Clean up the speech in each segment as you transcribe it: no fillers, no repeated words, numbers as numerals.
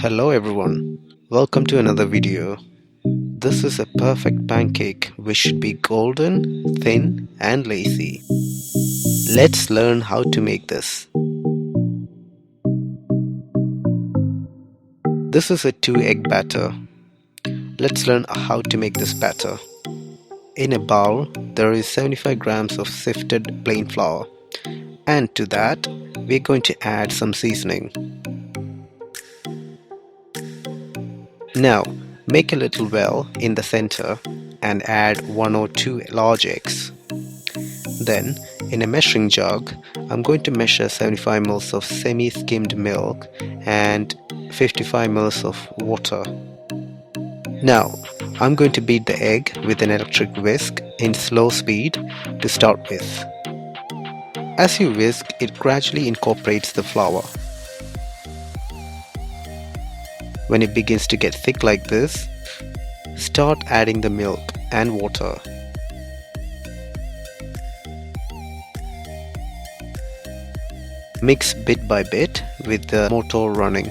Hello everyone, welcome to another video. This is a perfect pancake which should be golden, thin and lacy. Let's learn how to make this. This is a 2-egg batter. Let's learn how to make this batter. In a bowl, there is 75 grams of sifted plain flour, and to that, we're going to add some seasoning. Now, make a little well in the center and add 1 or 2 large eggs. Then, in a measuring jug, I'm going to measure 75 ml of semi-skimmed milk and 55 ml of water. Now, I'm going to beat the egg with an electric whisk in slow speed to start with. As you whisk, it gradually incorporates the flour. When it begins to get thick like this, start adding the milk and water. Mix bit by bit with the motor running.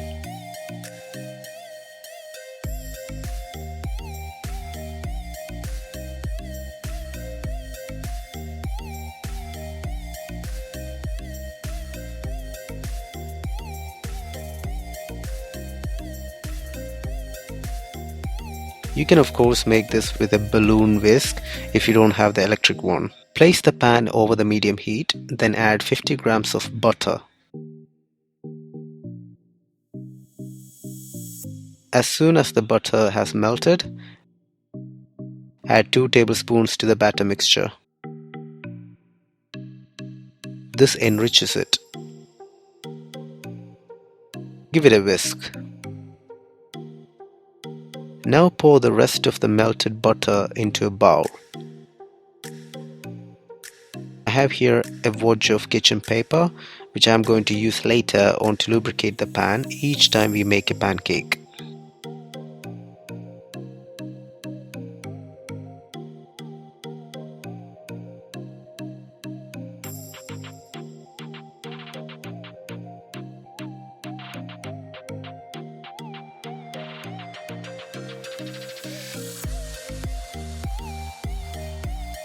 You can of course make this with a balloon whisk if you don't have the electric one. Place the pan over the medium heat, then add 50 grams of butter. As soon as the butter has melted, add 2 tablespoons to the batter mixture. This enriches it. Give it a whisk. Now pour the rest of the melted butter into a bowl. I have here a wodge of kitchen paper which I am going to use later on to lubricate the pan each time we make a pancake.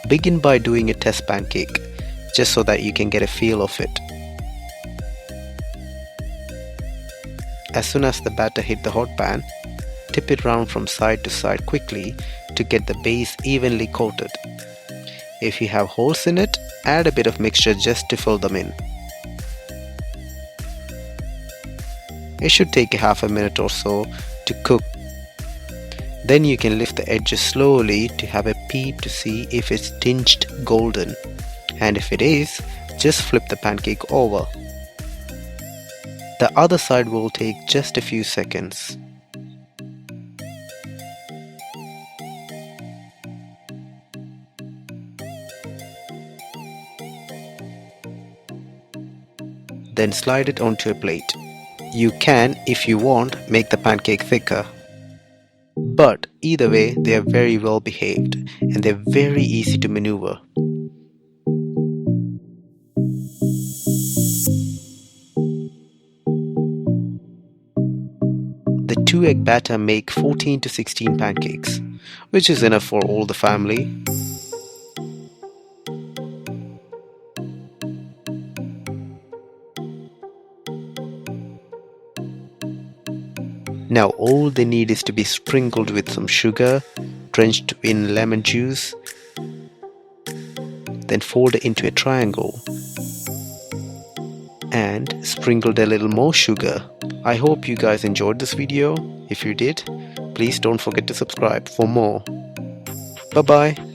Begin by doing a test pancake, just so that you can get a feel of it. As soon as the batter hit the hot pan, tip it round from side to side quickly to get the base evenly coated. If you have holes in it, add a bit of mixture just to fill them in. It should take a half a minute or so to cook. Then you can lift the edges slowly to have a peep to see if it's tinged golden, and if it is, just flip the pancake over. The other side will take just a few seconds. Then slide it onto a plate. You can, if you want, make the pancake thicker. But either way, they are very well behaved and they're very easy to maneuver. The 2-egg batter make 14 to 16 pancakes, which is enough for all the family. Now all they need is to be sprinkled with some sugar, drenched in lemon juice, then fold it into a triangle and sprinkled a little more sugar. I hope you guys enjoyed this video. If you did, please don't forget to subscribe for more. Bye bye.